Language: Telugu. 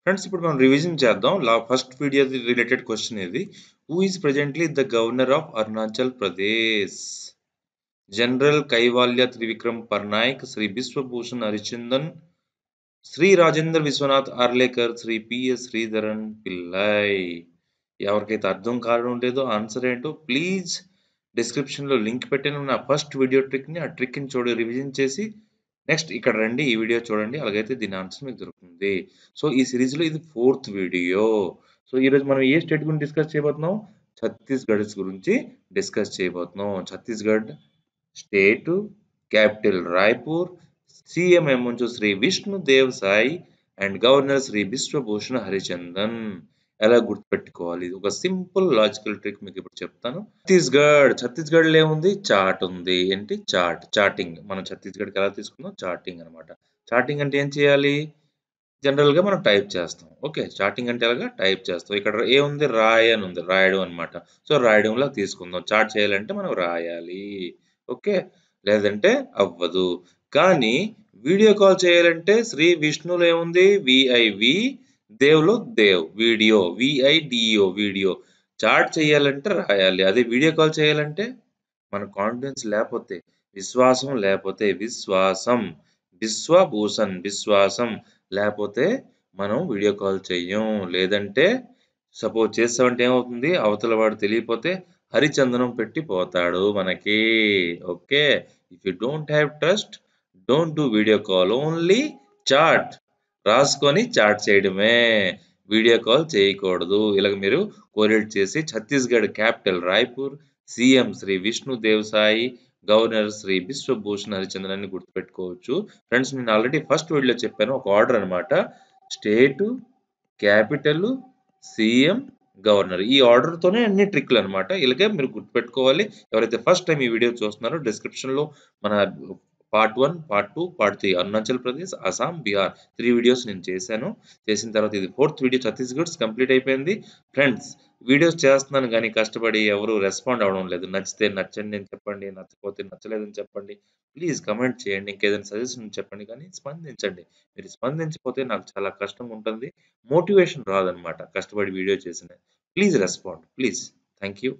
ఫ్రెండ్స్ ఇప్పుడు మనం రివిజన్ చేద్దాం. ఫస్ట్ వీడియో రిలేటెడ్ క్వెషన్ ఇది. Who is presently the governor of Arunachal Pradesh? General Kaivalya Trivikram Parnaik, Shri Biswabhusan Harichandan, Shri Rajendra Vishwanath Arlekar, Shri PS Sreedharan Pillai. ఎవరికైతే అర్థం కావడం లేదో ఆన్సర్ ఏంటో ప్లీజ్ డిస్క్రిప్షన్‌లో లింక్ పెట్టాను. నా ఫస్ట్ వీడియో ట్రిక్‌ని, ఆ ట్రిక్‌ని రివిజన్ చేసి నెక్స్ట్ ఇక్కడ రండి. ఈ వీడియో చూడండి. అలాగైతే దీని ఆన్సర్ మీకు దొరుకుతుంది. సో, ఈ సీరీస్‌లో ఇది ఫోర్త్ వీడియో. సో, ఈరోజు మనం ఏ స్టేట్ గురించి డిస్కస్ చేయబోతున్నాం? ఛత్తీస్‌గఢ్ గురించి డిస్కస్ చేయబోతున్నాం. Chhattisgarh state, capital Raipur, CM ఏమొచ్చు శ్రీ విష్ణుదేవ్ సాయి అండ్ గవర్నర్ శ్రీ బిశ్వభూషణ్ హరిచందన్. ఎలా గుర్తుపెట్టుకోవాలి? ఇది ఒక సింపుల్ లాజికల్ ట్రిక్ మీకు ఇప్పుడు చెప్తాను. ఛత్తీస్‌గఢ్‌లో ఏముంది? చార్ట్ ఉంది. ఏంటి? చార్టింగ్. మనం ఛత్తీస్‌గఢ్‌కి ఎలా తీసుకున్నాం? చార్టింగ్ అన్నమాట. చార్టింగ్ అంటే ఏం చేయాలి? జనరల్‌గా మనం టైప్ చేస్తాం. ఓకే. చార్టింగ్ అంటే ఎలాగా? టైప్ చేస్తాం. ఇక్కడ ఏముంది? రాయ్ అని ఉంది. రాయడం అన్నమాట. సో, రాయడంలా తీసుకుందాం. చార్ట్ చేయాలంటే మనం రాయాలి. ఓకే. లేదంటే అవ్వదు. కానీ వీడియో కాల్ చేయాలంటే శ్రీ విష్ణులో ఏముంది? విఐవి, దేవులో Dev. Video. VIDO video. Chat చేయాలంటే రాయాలి. అదే వీడియో కాల్ చేయాలంటే మన కాన్ఫిడెన్స్ లేపోతే, విశ్వాసం లేపోతే, విశ్వాసం లేపోతే మనం వీడియో కాల్ చెయ్యం. లేదంటే సపోజ్ చేసామంటే ఏమవుతుంది? అవతల వాడు తెలియపోతే హరిచందనం పెట్టి పోతాడు మనకి. Okay. If you don't have trust, don't do video call. Only chat. రాసుకొని చాట్ చేయడమే. వీడియో కాల్ చేయకూడదు. ఇలాగ మీరు కోరిలేట్ చేసి Chhattisgarh capital Raipur, CM Shri Vishnudeo Sai, governor Shri Biswabhusan Harichandan అని గుర్తుపెట్టుకోవచ్చు. ఫ్రెండ్స్ నేను ఆల్రెడీ ఫస్ట్ వీడియోలో చెప్పాను. ఒక ఆర్డర్ అన్నమాట. స్టేటు, క్యాపిటల్, సీఎం, గవర్నర్. ఈ ఆర్డర్‌తోనే అన్ని ట్రిక్‌లన్నమాట. ఇలాగే మీరు గుర్తుపెట్టుకోవాలి. ఎవరైతే ఫస్ట్ టైమ్ ఈ వీడియో చూస్తున్నారో డిస్క్రిప్షన్‌లో మన part 1, part 2, part 3 Arunachal Pradesh, Assam, Bihar 3 videos నేను చేశాను. చేసిన తర్వాత ఇది ఫోర్త్ వీడియో ఛత్తీస్‌గఢ్ కంప్లీట్ అయిపోయింది. ఫ్రెండ్స్ వీడియోస్ చేస్తున్నాను గానీ కష్టపడి ఎవరు రెస్పాండ్ అవ్వడం లేదు. నచ్చితే నచ్చండి అని చెప్పండి. నచ్చకపోతే నచ్చలేదని చెప్పండి. ప్లీజ్ కామెంట్ చేయండి. ఇంకేదైనా సజెషన్ చెప్పండి కానీ స్పందించండి. మీరు స్పందించకపోతే నాకు చాలా కష్టంగా ఉంటుంది. మోటివేషన్ రాదన్నమాట కష్టపడి వీడియో చేసిన. Please respond. Please. Thank you.